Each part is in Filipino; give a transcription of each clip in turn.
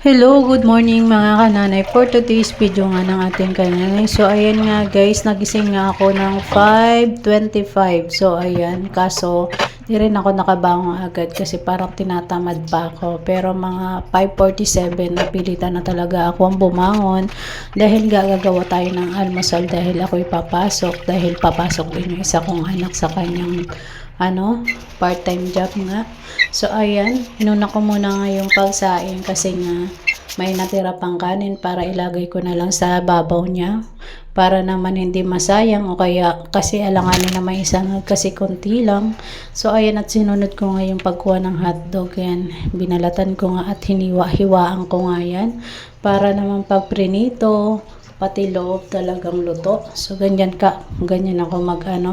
Hello, good morning mga kananay. For today's video nga ng ating kananay. So, ayan nga guys, nagising nga ako ng 5:25. So, ayan, kaso di rin ako nakabangon agad kasi parang tinatamad pa ako. Pero mga 5:47, napilitan na talaga akong bumangon dahil gagawa tayo ng almusal dahil ako'y papasok. Dahil papasok din yung isa kong anak sa kanyang part-time job nga. So, ayan, inuna ko muna nga yung pagsaing kasi nga may natira pang kanin para ilagay ko na lang sa babaw niya para naman hindi masayang o kaya kasi alanganin na may isang kasi konti lang. So, ayan at sinunod ko nga yung pagkuha ng hotdog. Yan, binalatan ko nga at hiwa-hiwaan ko nga yan para naman pag prinito pati loob talagang luto. So, ganyan ako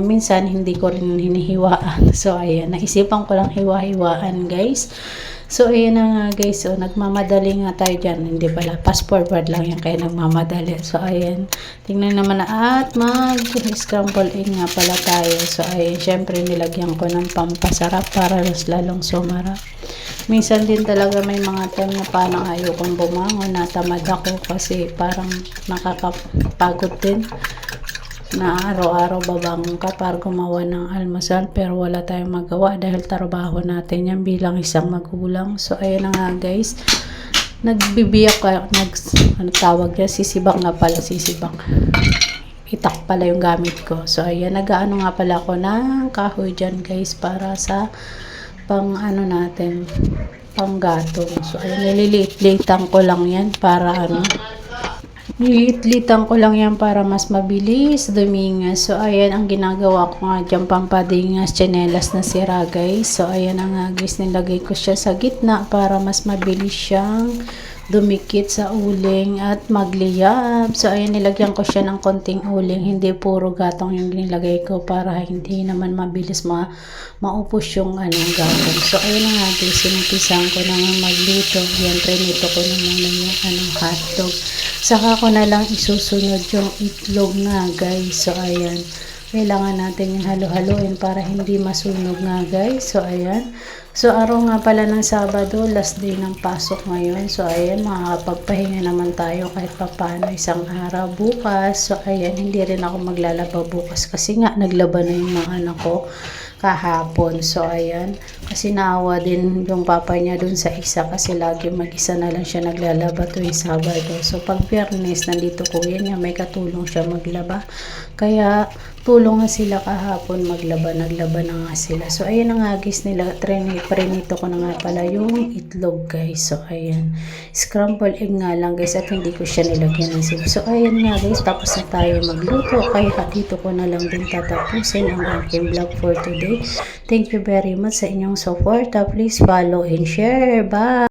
minsan hindi ko rin hinihiwaan. So, ayan, naisipan ko lang hiwa-hiwaan guys. So, ayan na nga guys. So, nagmamadali nga tayo dyan. Hindi pala, fast forward lang yan kaya nagmamadali. So, ayan, tingnan naman na at mag-scramble egg nga pala tayo. So, ayan, syempre nilagyan ko ng pampasarap para mas lalong sumarap. Minsan din talaga may mga time na parang ayokong bumangon, natamad ako kasi parang nakakapagod din na araw-araw babangon ka para gumawa ng almusal pero wala tayong magawa dahil trabaho natin yan bilang isang magulang. So, ayan na nga guys, nagbibiyak ka, tawag yan, sisibak nga pala, sisibak. Itak pala yung gamit ko. So, ayan, nag-ano nga pala ako ng kahoy dyan guys para sa pang natin, pang gatong. So, ayan, nililiit-liitan ko lang yan para nililiit-liitan ko lang yan para mas mabilis dumingas. So, ayan, ang ginagawa ko nga dyan, pampadingas, tsinelas na sira guys. So, ayan ang guys, nilagay ko siya sa gitna para mas mabilis siyang dumikit sa uling at magliyab. So, ayan, nilagyan ko siya ng konting uling. Hindi puro gatong yung nilagay ko para hindi naman mabilis maupos yung gatong. So, ayan nga guys, sinumpisan ko na magluto. Yan, prinito ko na muna yung hotdog. Saka ko na lang isusunod yung itlog nga guys. So, ayan, kailangan natin yung halo-haloin para hindi masunog nga guys. So, ayan. So, araw nga pala ng Sabado, last day ng pasok ngayon. So, ayan, makakapagpahinga naman tayo kahit papaano isang araw bukas. So, ayan, hindi rin ako maglalaba bukas kasi nga naglaba na yung mga anak ko kahapon. So, ayan, kasi naawa din yung papa niya dun sa isa kasi lagi mag-isa na lang siya naglalaba tuwing Sabado. So, pag Biyernes, nandito ko yan niya, may katulong siya maglaba. Kaya, tulong nga sila kahapon naglaba na nga sila. So, ayan na nga guys, prinito ko na nga pala yung itlog guys. So, ayan, scramble egg nga lang guys at hindi ko siya nilagyan ng sili. So, ayan nga guys, tapos na tayo magluto. Kaya dito ko na lang din tatapusin ang aking vlog for today. Thank you very much sa inyong support. Please follow and share. Bye!